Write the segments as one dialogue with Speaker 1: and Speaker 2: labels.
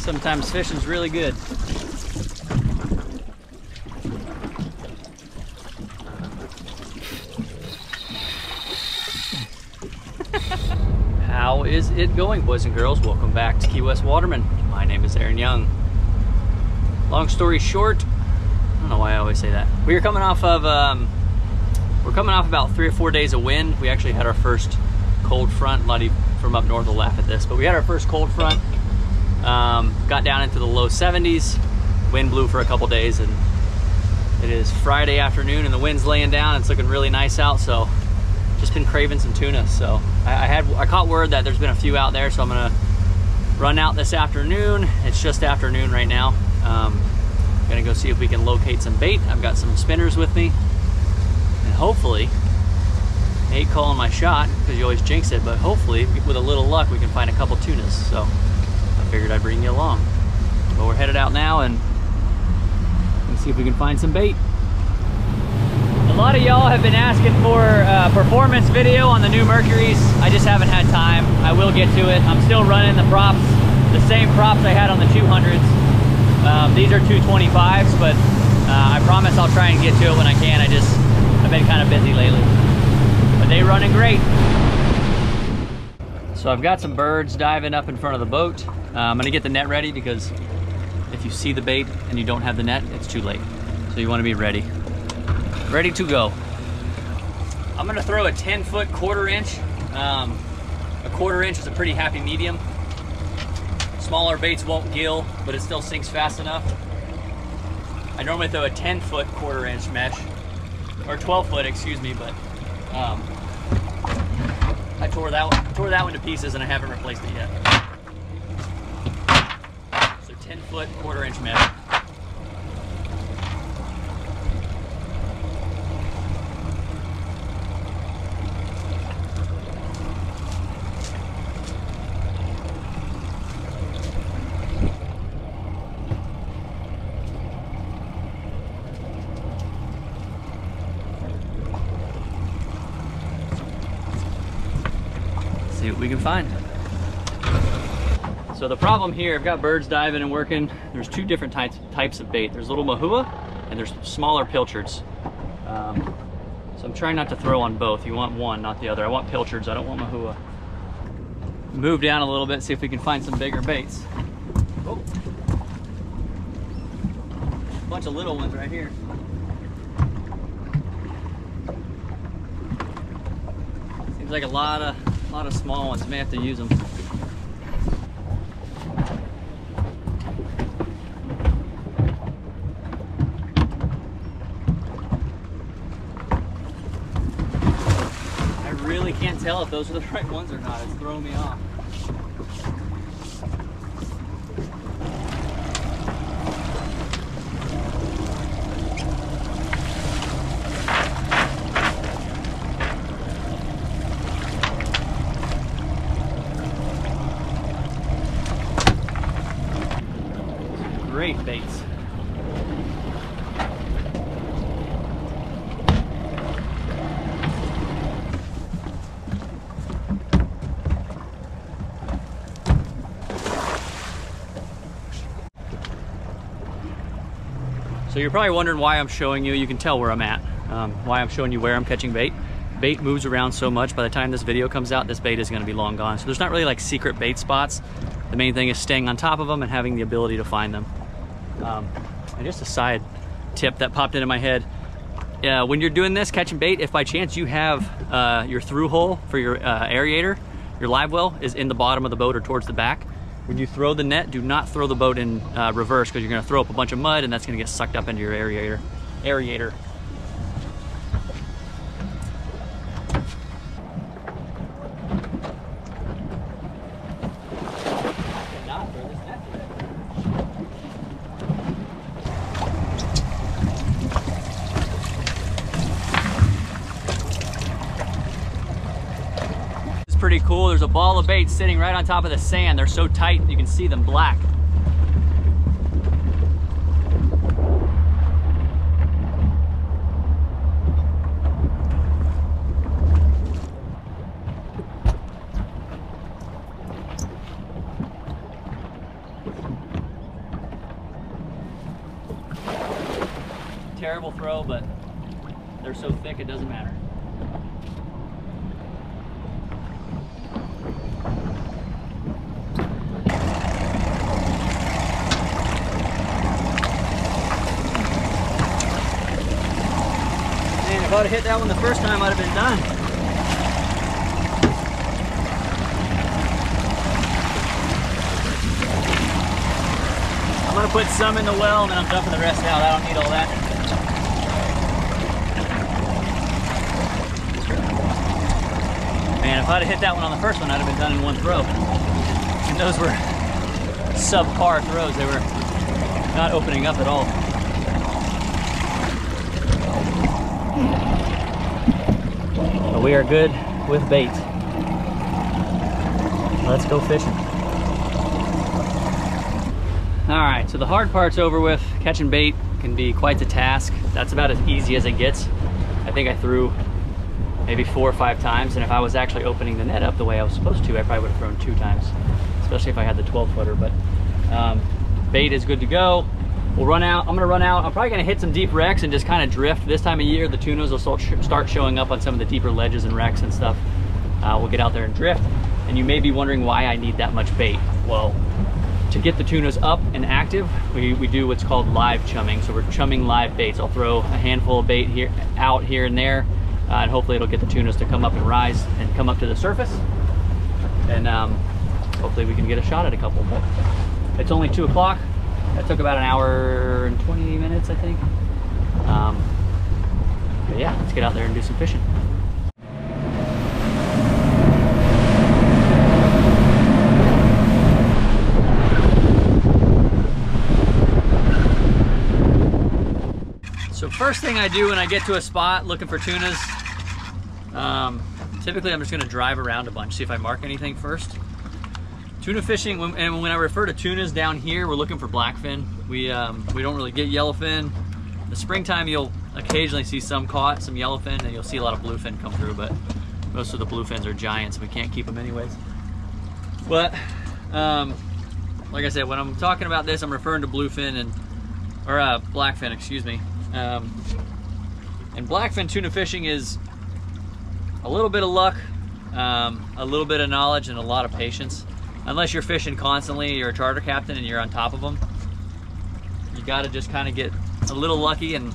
Speaker 1: Sometimes fishing's really good. How is it going, boys and girls? Welcome back to Key West Waterman. My name is Aaron Young. Long story short, I don't know why I always say that. We are coming off of, we're coming off about 3 or 4 days of wind. We actually had our first cold front. A lot of you from up north will laugh at this, but we had our first cold front. Got down into the low 70s. Wind blew for a couple days, and it is Friday afternoon and the wind's laying down. It's looking really nice out, so just been craving some tuna. So I caught word that there's been a few out there, so I'm gonna run out this afternoon. It's just afternoon right now. Gonna go see if we can locate some bait. I've got some spinners with me, and hopefully, I hate calling my shot because you always jinx it, but hopefully with a little luck we can find a couple tunas. So I figured I'd bring you along. But we're headed out now and see if we can find some bait. A lot of y'all have been asking for a performance video on the new Mercuries. I just haven't had time. I will get to it. I'm still running the props, the same props I had on the 200s. These are 225s, but I promise I'll try and get to it when I can. I've been kind of busy lately, but they running great. So I've got some birds diving up in front of the boat. I'm gonna get the net ready because if you see the bait and you don't have the net, it's too late. So you wanna be ready. Ready to go. I'm gonna throw a 10-foot 1/4 inch. A 1/4 inch is a pretty happy medium. Smaller baits won't gill, but it still sinks fast enough. I normally throw a 10-foot 1/4 inch mesh, or 12-foot, excuse me, but I tore that one to pieces and I haven't replaced it yet. So 10-foot 1/4 inch mesh. See what we can find. So the problem here, I've got birds diving and working. There's two different types of bait. There's little mahua and there's smaller pilchards. So I'm trying not to throw on both. You want one, not the other. I want pilchards, I don't want mahua. Move down a little bit, see if we can find some bigger baits. Oh. Bunch of little ones right here. Seems like a lot of small ones. May have to use them. I really can't tell if those are the right ones or not. It's throwing me off. Great baits. So you're probably wondering why I'm showing you. You can tell where I'm at. Why I'm showing you where I'm catching bait. Bait moves around so much. By the time this video comes out, this bait is going to be long gone. So there's not really like secret bait spots. The main thing is staying on top of them and having the ability to find them. And just a side tip that popped into my head. When you're doing this, catching bait, if by chance you have your through hole for your aerator, your live well is in the bottom of the boat or towards the back. When you throw the net, do not throw the boat in reverse because you're going to throw up a bunch of mud and that's going to get sucked up into your aerator. Pretty cool. There's a ball of bait sitting right on top of the sand. They're so tight you can see them black. terrible throw, but they're so thick it doesn't matter. Man, if I'd have hit that one the first time, I'd have been done. I'm gonna put some in the well and then I'm dumping the rest out. I don't need all that. Man, if I'd have hit that one on the first one, I'd have been done in one throw. And those were subpar throws. They were not opening up at all. But we are good with bait. Let's go fishing. All right, so the hard part's over with. Catching bait can be quite the task. That's about as easy as it gets. I think I threw maybe 4 or 5 times, and if I was actually opening the net up the way I was supposed to, I probably would have thrown 2 times, especially if I had the 12-footer. But bait is good to go. We'll run out. I'm gonna run out. I'm probably gonna hit some deep wrecks and just kind of drift. This time of year, the tunas will start showing up on some of the deeper ledges and wrecks and stuff. We'll get out there and drift. And you may be wondering why I need that much bait. Well, to get the tunas up and active, we do what's called live chumming. So we're chumming live baits. I'll throw a handful of bait out here and there, and hopefully it'll get the tunas to come up and rise and come up to the surface. And hopefully we can get a shot at a couple more. It's only 2 o'clock. That took about an hour and 20 minutes, I think. But yeah, let's get out there and do some fishing. So first thing I do when I get to a spot looking for tunas, typically I'm just gonna drive around a bunch, see if I mark anything first. Tuna fishing, and when I refer to tunas down here, we're looking for blackfin. We don't really get yellowfin. In the springtime, you'll occasionally see some caught, some yellowfin, and you'll see a lot of bluefin come through, but most of the bluefins are giants. We can't keep them anyways. But like I said, when I'm talking about this, I'm referring to bluefin or blackfin, excuse me. And blackfin tuna fishing is a little bit of luck, a little bit of knowledge, and a lot of patience. Unless you're fishing constantly, you're a charter captain and you're on top of them, you got to just kind of get a little lucky and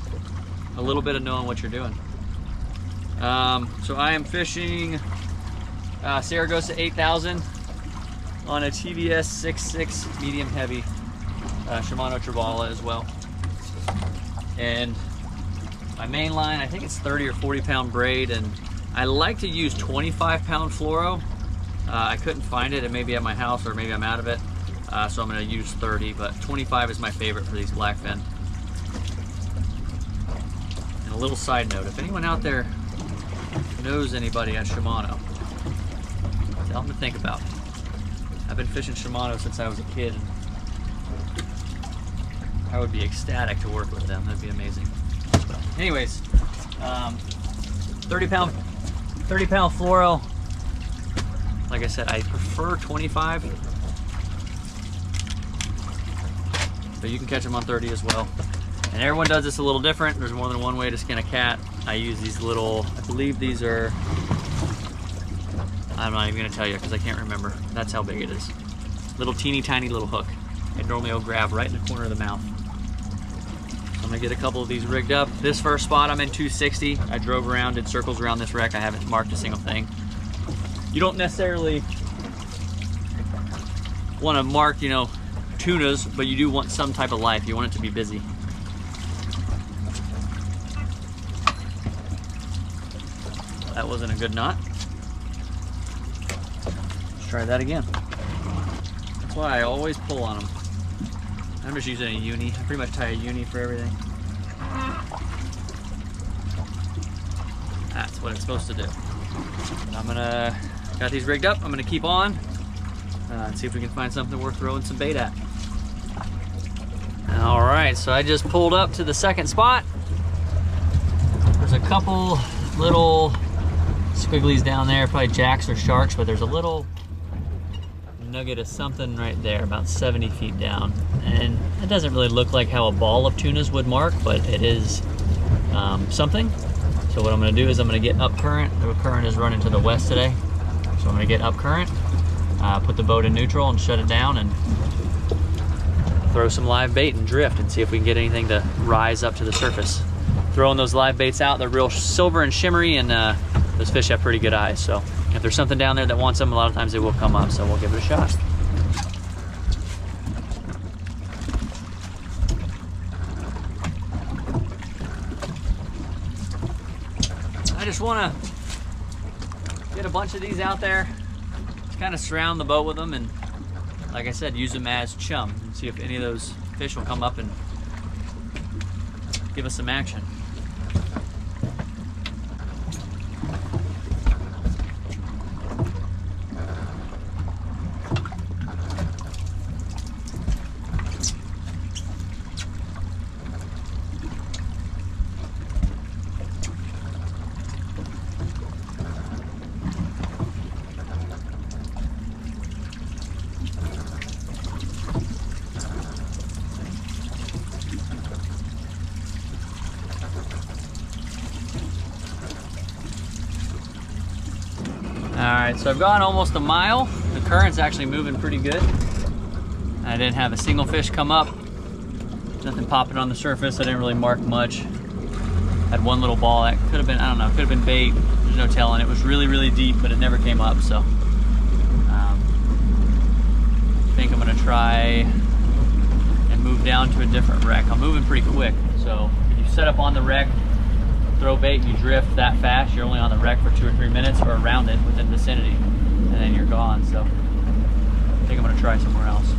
Speaker 1: a little bit of knowing what you're doing. So I am fishing Saragossa 8000 on a TVS 6.6 medium heavy Shimano Trevally as well. And my main line, I think it's 30 or 40 pound braid, and I like to use 25 pound fluoro. I couldn't find it. It may be at my house or maybe I'm out of it. So I'm gonna use 30, but 25 is my favorite for these blackfin. And a little side note, if anyone out there knows anybody at Shimano, tell them to think about me. I've been fishing Shimano since I was a kid, and I would be ecstatic to work with them. That'd be amazing. But anyways, 30 pound fluoro. Like I said, I prefer 25, but you can catch them on 30 as well. And everyone does this a little different. There's more than one way to skin a cat. I use these little, I believe these are, I'm not even gonna tell you because I can't remember. That's how big it is. Little teeny tiny little hook. It normally will grab right in the corner of the mouth. So I'm gonna get a couple of these rigged up. This first spot I'm in 260. I drove around, did circles around this wreck. I haven't marked a single thing. You don't necessarily want to mark, you know, tunas, but you do want some type of life. You want it to be busy. That wasn't a good knot. Let's try that again. That's why I always pull on them. I'm just using a uni. I pretty much tie a uni for everything. That's what it's supposed to do. And I'm gonna, got these rigged up, I'm gonna keep on and see if we can find something worth throwing some bait at. All right, so I just pulled up to the second spot. There's a couple little squigglies down there, probably jacks or sharks, but there's a little nugget of something right there, about 70 feet down. And it doesn't really look like how a ball of tunas would mark, but it is something. So what I'm gonna do is I'm gonna get up current. The current is running to the west today. So I'm gonna get up current, put the boat in neutral and shut it down and throw some live bait and drift and see if we can get anything to rise up to the surface. Throwing those live baits out, they're real silver and shimmery, and those fish have pretty good eyes. So if there's something down there that wants them, a lot of times they will come up, so we'll give it a shot. I just want to get a bunch of these out there, just kind of surround the boat with them, and like I said, use them as chum and see if any of those fish will come up and give us some action. Alright, so I've gone almost a mile. The current's actually moving pretty good. I didn't have a single fish come up. Nothing popping on the surface. I didn't really mark much. Had one little ball that could have been, I don't know, could have been bait. There's no telling. It was really, really deep, but it never came up, so. I think I'm gonna try and move down to a different wreck. I'm moving pretty quick, so if you set up on the wreck, throw bait, and you drift that fast, you're only on the wreck for 2 or 3 minutes or around it within vicinity, and then you're gone. So I think I'm gonna try somewhere else.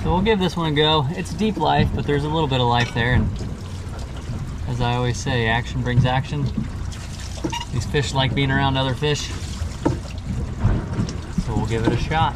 Speaker 1: So we'll give this one a go. It's deep life, but there's a little bit of life there, and as I always say, action brings action. These fish like being around other fish, so we'll give it a shot.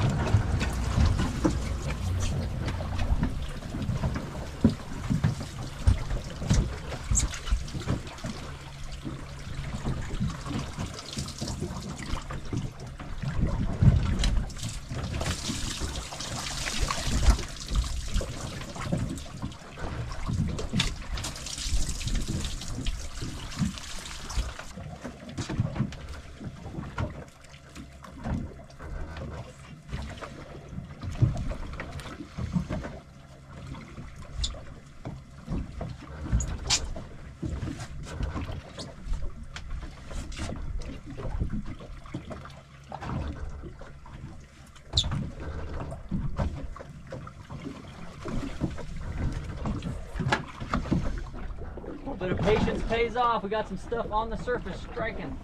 Speaker 1: Bit of patience pays off. We got some stuff on the surface striking.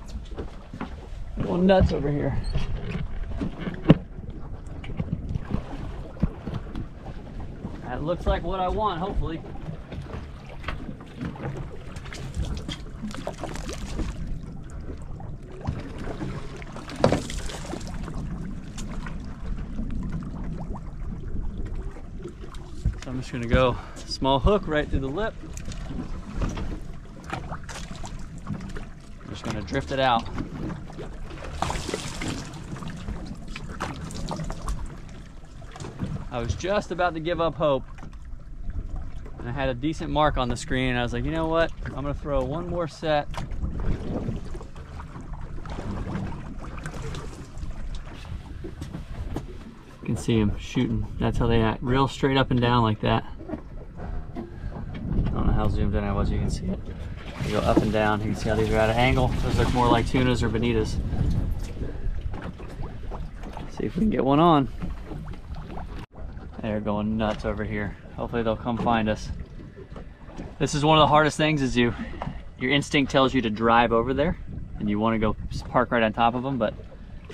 Speaker 1: Going nuts over here. That looks like what I want, hopefully. So I'm just gonna go small hook right through the lip. Just gonna drift it out. I was just about to give up hope, and I had a decent mark on the screen, and I was like, you know what? I'm gonna throw one more set. You can see him shooting. That's how they act, real straight up and down like that. I don't know how zoomed in I was, you can see it. You go up and down, you can see how these are at an angle. Those look more like tunas or bonitas. See if we can get one on. They're going nuts over here. Hopefully they'll come find us. This is one of the hardest things, is your instinct tells you to drive over there and you want to go park right on top of them, but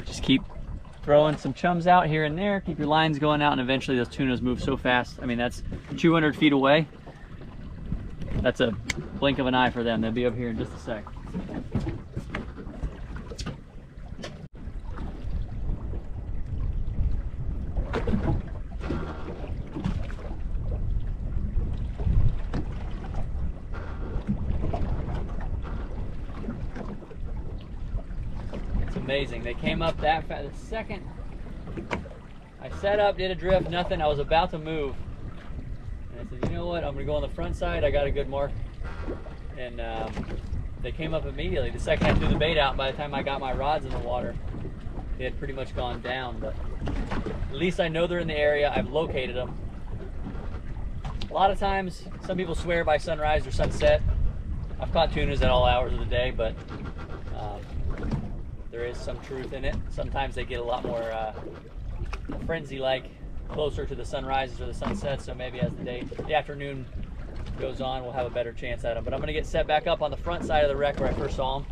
Speaker 1: just keep throwing some chums out here and there, keep your lines going out, and eventually those tunas move so fast. I mean, that's 200 feet away. That's a blink of an eye for them. They'll be up here in just a sec. It's amazing. They came up that fast. The second I set up, did a drift, nothing. I was about to move. And I said, you know what? I'm going to go on the front side. I got a good mark. And they came up immediately. The second I threw the bait out, by the time I got my rods in the water, they had pretty much gone down. But at least I know they're in the area. I've located them. A lot of times, some people swear by sunrise or sunset. I've caught tunas at all hours of the day, but there is some truth in it. Sometimes they get a lot more frenzy-like closer to the sunrises or the sunsets, so maybe as the afternoon goes on, we'll have a better chance at them. But I'm going to get set back up on the front side of the wreck where I first saw them,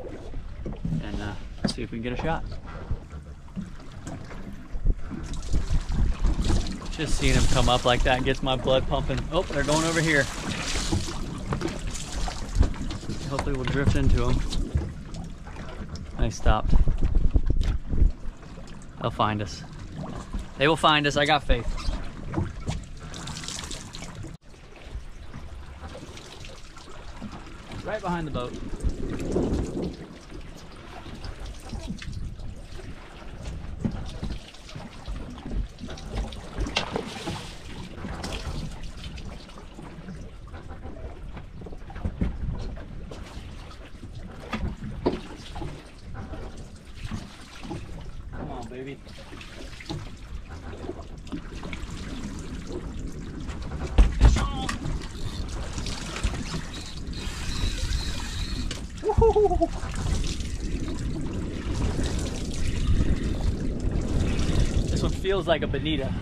Speaker 1: and see if we can get a shot. Just seeing them come up like that gets my blood pumping. Oh, they're going over here. Hopefully we'll drift into them. They stopped. They'll find us. They will find us. I got faith. Right behind the boat. Come on, baby. This one feels like a bonita.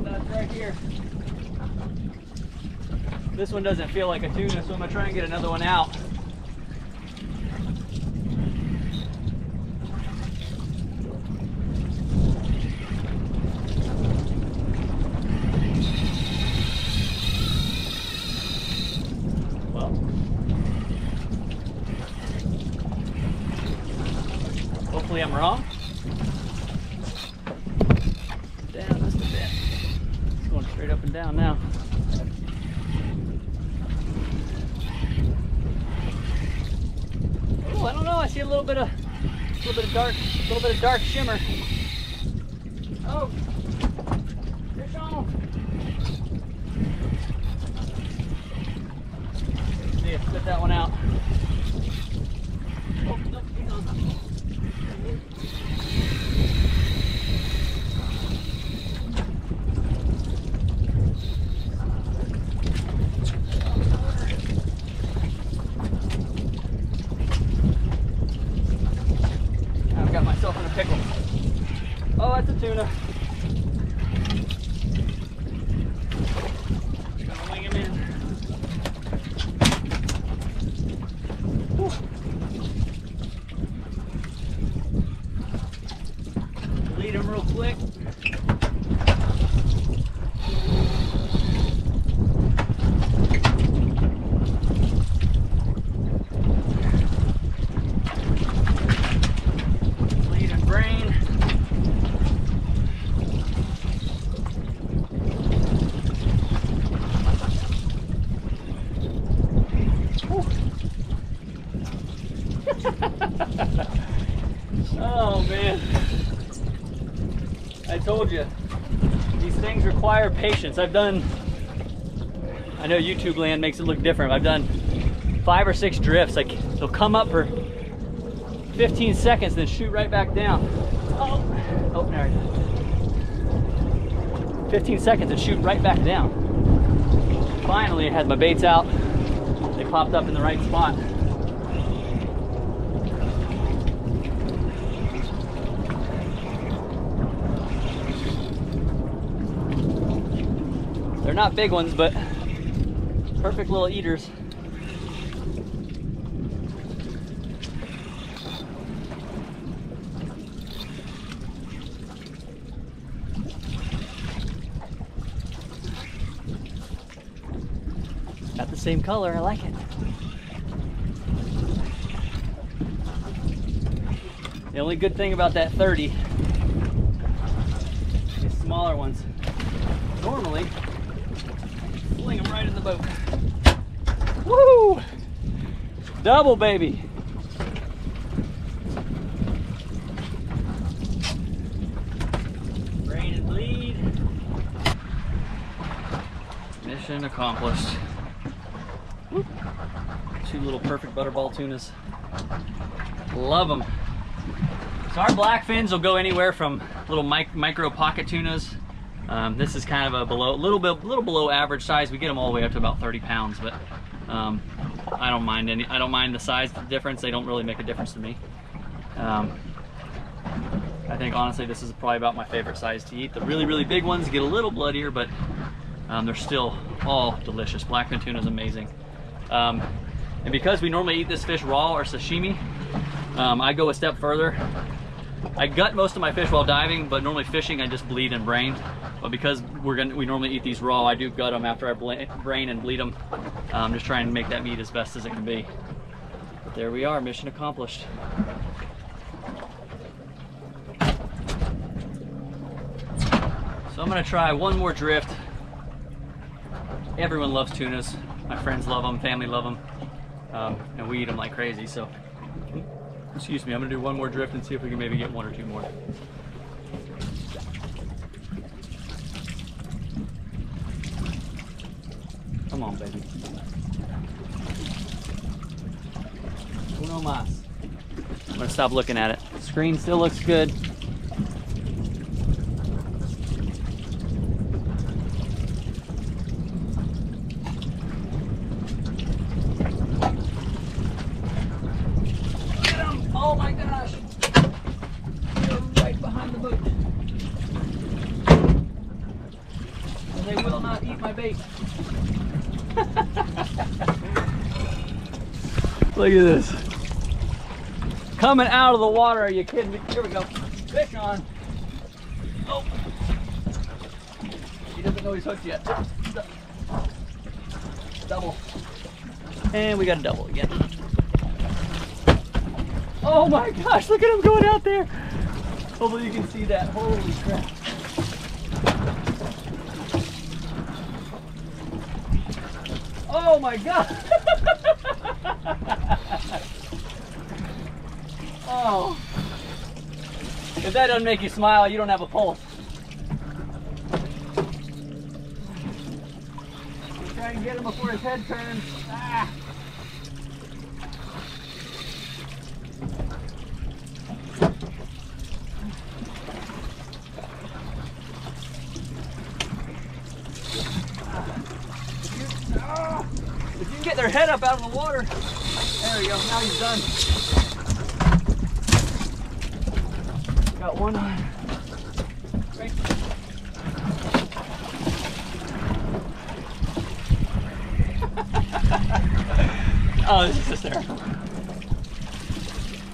Speaker 1: That's right here. This one doesn't feel like a tuna, so I'm gonna try and get another one out. Hopefully I'm wrong. Down just a bit. It's going straight up and down now. Oh, I don't know. I see a little bit of dark shimmer. Oh, fish on. See if spit that one out. Oh, nope, he goes. I've got myself in a pickle. Oh, that's a tuna. Just gonna wing him in. Whew. Lead him real quick. Lead and brain. Oh man. I told you, these things require patience. I know YouTube land makes it look different. I've done 5 or 6 drifts. Like, they'll come up for 15 seconds, then shoot right back down. Oh, there it is. 15 seconds and shoot right back down. Finally, I had my baits out. They popped up in the right spot. They're not big ones, but perfect little eaters. same color. I like it. The only good thing about that 30 is smaller ones. Normally, fling them right in the boat. Woo! Double, baby. Brain and bleed. Mission accomplished. Woo. 2 little perfect butterball tunas. Love them. So our black fins will go anywhere from little micro pocket tunas. This is kind of a little below average size. We get them all the way up to about 30 pounds, but I don't mind the size difference. They don't really make a difference to me. I think honestly this is probably about my favorite size to eat. The really big ones get a little bloodier, but they're still all delicious. Blackfin tuna is amazing. And because we normally eat this fish raw or sashimi, I go a step further. I gut most of my fish while diving, but normally fishing I just bleed and brain. But because we normally eat these raw, I do gut them after I brain and bleed them. Just trying to make that meat as best as it can be. But there we are, mission accomplished. So I'm gonna try one more drift. Everyone loves tunas. My friends love them, family love them, and we eat them like crazy. So, excuse me, I'm gonna do one more drift and see if we can maybe get 1 or 2 more. Come on, baby. Uno más. I'm gonna stop looking at it. The screen still looks good. Oh my gosh! They're right behind the boat. And they will not eat my bait. Look at this. Coming out of the water, are you kidding me? Here we go. Fish on. Oh. He doesn't know he's hooked yet. Double. And we got a double again. Oh my gosh, look at him going out there. Hopefully you can see that. Holy crap. Oh my god. Oh. If that doesn't make you smile, you don't have a pulse. Try and get him before his head turns. Ah. If you can get their head up out of the water. There we go, now he's done. Got one on. Right. Oh, this is hysterical.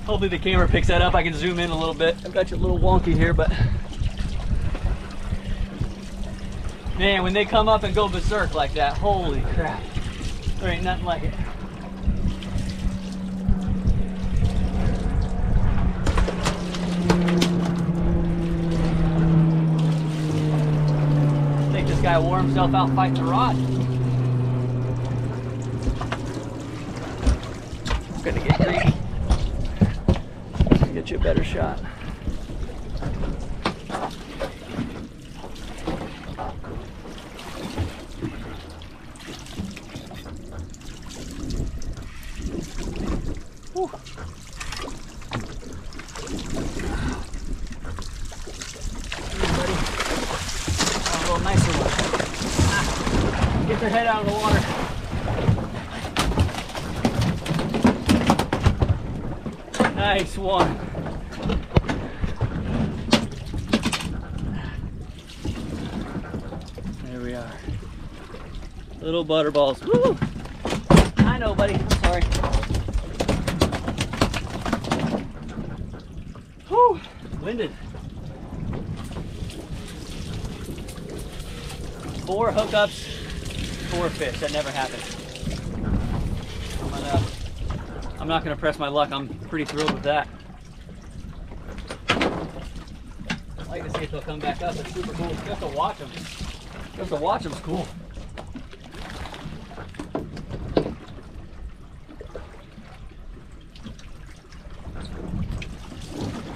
Speaker 1: Hopefully the camera picks that up. I can zoom in a little bit. I've got you a little wonky here, but man, when they come up and go berserk like that, holy crap. There ain't nothing like it. I think this guy wore himself out fighting the rod. I'm gonna get greedy. Get you a better shot. Whew. Here, buddy. A little nicer one. Ah, get their head out of the water. Nice one. There we are. Little butterballs. Woo! I know, buddy. I'm sorry. Whew! Winded. 4 hookups, 4 fish. That never happened. I'm not gonna press my luck. I'm pretty thrilled with that. I'd like to see if they'll come back up. It's super cool. Just to watch them. Just to watch them's cool.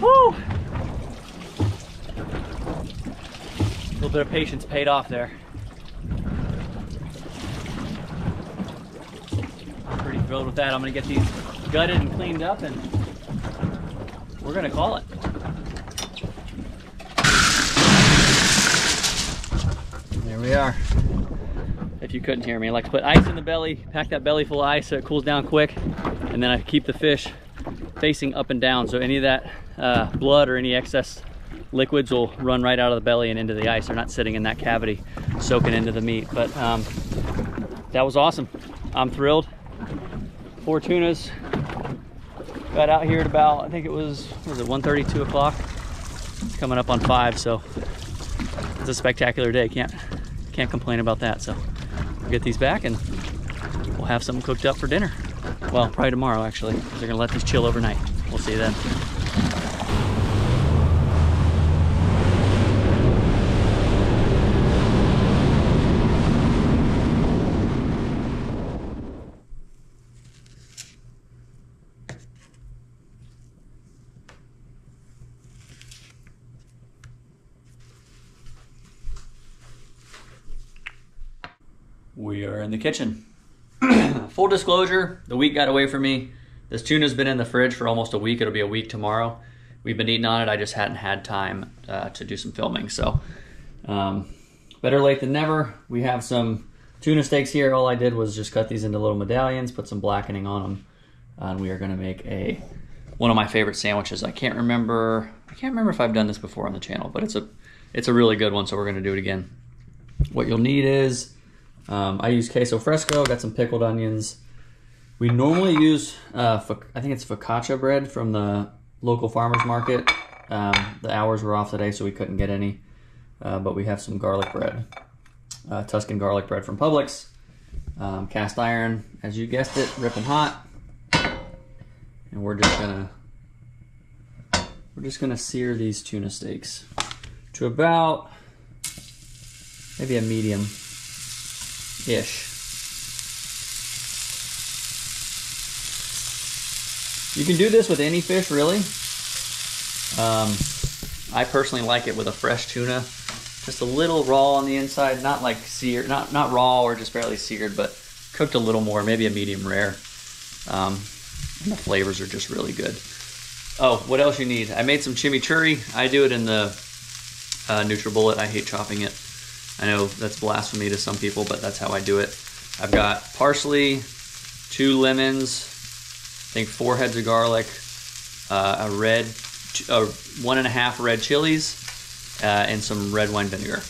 Speaker 1: Woo! A little bit of patience paid off there. I'm pretty thrilled with that. I'm gonna get these gutted and cleaned up and we're gonna call it. There we are. If you couldn't hear me, I like to put ice in the belly, pack that belly full of ice so it cools down quick, and then I keep the fish facing up and down, so any of that blood or any excess liquids will run right out of the belly and into the ice. They're not sitting in that cavity soaking into the meat. But that was awesome. I'm thrilled. 4 tunas. Got out here at about, I think it was 1:30, 2 o'clock? Coming up on 5, so it's a spectacular day. Can't complain about that. So we'll get these back and we'll have something cooked up for dinner. Well, probably tomorrow actually. They're gonna let these chill overnight. We'll see you then. We are in the kitchen. Full disclosure, the week got away from me. This tuna's been in the fridge for almost a week. It'll be a week tomorrow. We've been eating on it. I just hadn't had time to do some filming. So better late than never. We have some tuna steaks here. All I did was just cut these into little medallions, put some blackening on them. And we are gonna make one of my favorite sandwiches. I can't remember if I've done this before on the channel, but it's a really good one, so we're gonna do it again. What you'll need is, I use queso fresco, got some pickled onions. We normally use, I think it's focaccia bread from the local farmer's market. The hours were off today, so we couldn't get any. But we have some garlic bread, Tuscan garlic bread from Publix. Cast iron, as you guessed it, ripping hot. And we're just gonna sear these tuna steaks to about maybe a medium-ish. You can do this with any fish, really. I personally like it with a fresh tuna, just a little raw on the inside, not like seared, not raw or just barely seared, but cooked a little more, maybe a medium rare. And the flavors are just really good. Oh, what else you need? I made some chimichurri. I do it in the NutriBullet. I hate chopping it. I know that's blasphemy to some people, but that's how I do it. I've got parsley, 2 lemons, I think 4 heads of garlic, 1.5 red chilies, and some red wine vinegar.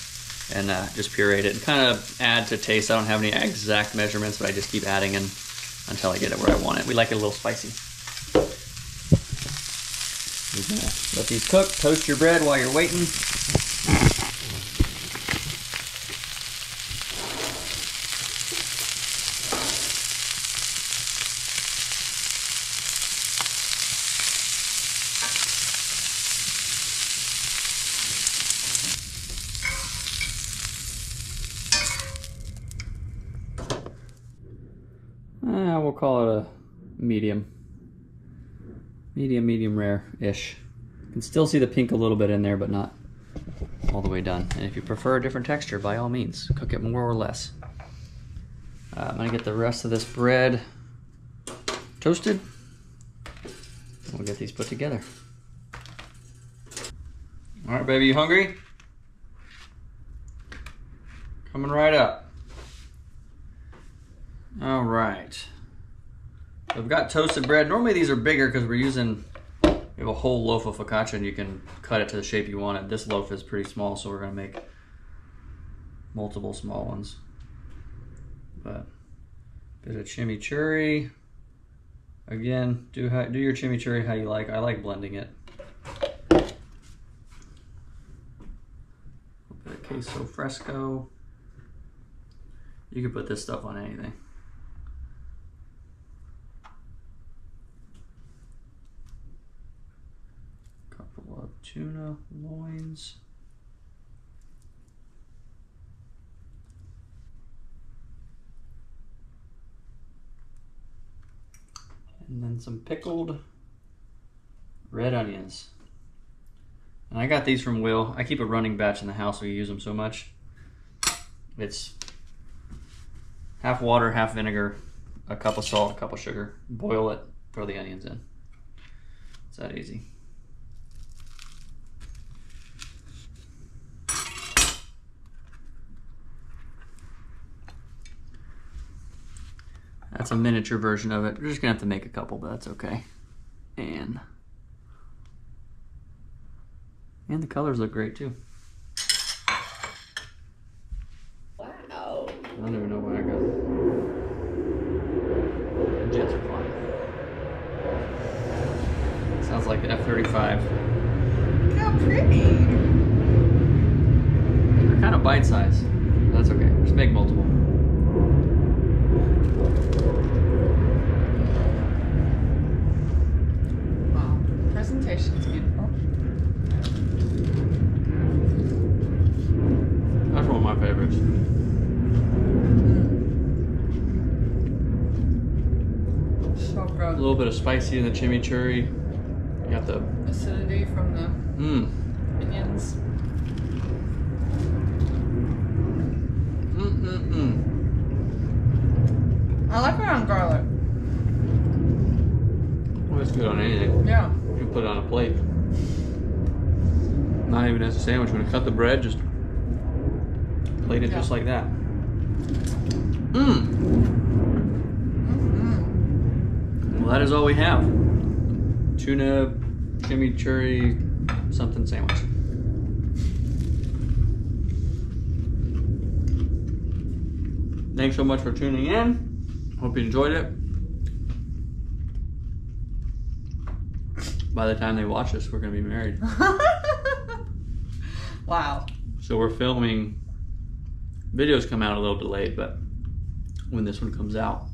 Speaker 1: And just pureed it and kind of add to taste. I don't have any exact measurements, but I just keep adding in until I get it where I want it. We like it a little spicy. You're gonna let these cook. Toast your bread while you're waiting. We'll call it a medium rare-ish. You can still see the pink a little bit in there, but not all the way done. And if you prefer a different texture, by all means, cook it more or less. I'm gonna get the rest of this bread toasted. And we'll get these put together. All right, baby, you hungry? Coming right up. All right. I've got toasted bread. Normally these are bigger because we have a whole loaf of focaccia and you can cut it to the shape you want it. This loaf is pretty small, so we're gonna make multiple small ones. But bit of chimichurri. Again, do your chimichurri how you like. I like blending it. A bit of queso fresco. You can put this stuff on anything. tuna loins. And then some pickled red onions. And I got these from Will. I keep a running batch in the house, we use them so much. It's half water, half vinegar, a cup of salt, a cup of sugar. Boil it, throw the onions in. It's that easy. That's a miniature version of it. We're just gonna have to make a couple, but that's okay. And the colors look great too.
Speaker 2: Wow.
Speaker 1: I don't even know where I got it. Jets are flying. Sounds like the F-35.
Speaker 2: Look how pretty.
Speaker 1: They're kind of bite size. That's okay. Just make multiple.
Speaker 2: Wow. Presentation's beautiful.
Speaker 1: That's one of my favorites.
Speaker 2: So
Speaker 1: A
Speaker 2: good.
Speaker 1: little bit of spicy in the chimichurri. You got the
Speaker 2: Acidity from the onions. I like it on garlic.
Speaker 1: Well, it's good on anything.
Speaker 2: Yeah.
Speaker 1: You can put it on a plate. Not even as a sandwich. When you cut the bread, just plate it just like that. Well, that is all we have. Tuna, chimichurri, something sandwich. Thanks so much for tuning in. Hope you enjoyed it. By the time they watch this, we're gonna be married.
Speaker 2: Wow.
Speaker 1: So we're filming, videos come out a little delayed, but when this one comes out,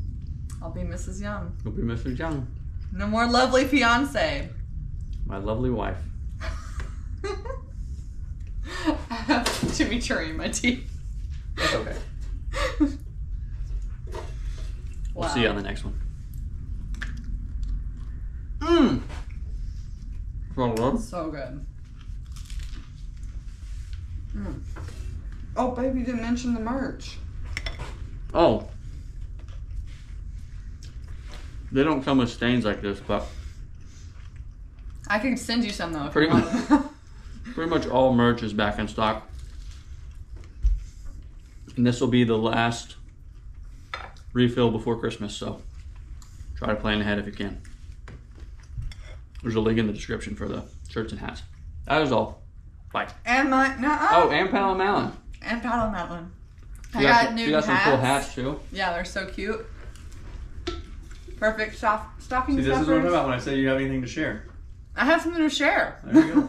Speaker 2: I'll be Mrs. Young.
Speaker 1: you'll be Mrs. Young,
Speaker 2: No more lovely fiance.
Speaker 1: my lovely wife.
Speaker 2: I have chimichurri in my teeth.
Speaker 1: That's okay. We'll see you on the next one.
Speaker 2: So good. Oh, babe, you didn't mention the merch.
Speaker 1: Oh. They don't come with stains like this, but
Speaker 2: I can send you some though if
Speaker 1: Pretty
Speaker 2: you want.
Speaker 1: pretty much all merch is back in stock. And this will be the last refill before Christmas, so try to plan ahead if you can. There's a link in the description for the shirts and hats. That is all. Bye.
Speaker 2: And my
Speaker 1: Oh, and Palo Malin.
Speaker 2: and Paddle Madeline. I
Speaker 1: You
Speaker 2: got new
Speaker 1: got some
Speaker 2: hats.
Speaker 1: cool hats too.
Speaker 2: Yeah, they're so cute. Perfect stocking
Speaker 1: See, this is what I'm
Speaker 2: stuffers.
Speaker 1: talking about when I say you have anything to share.
Speaker 2: I have something to share.
Speaker 1: There you go.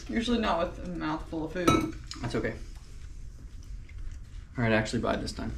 Speaker 2: Usually not with a mouthful of food.
Speaker 1: That's okay. All right, actually bye this time.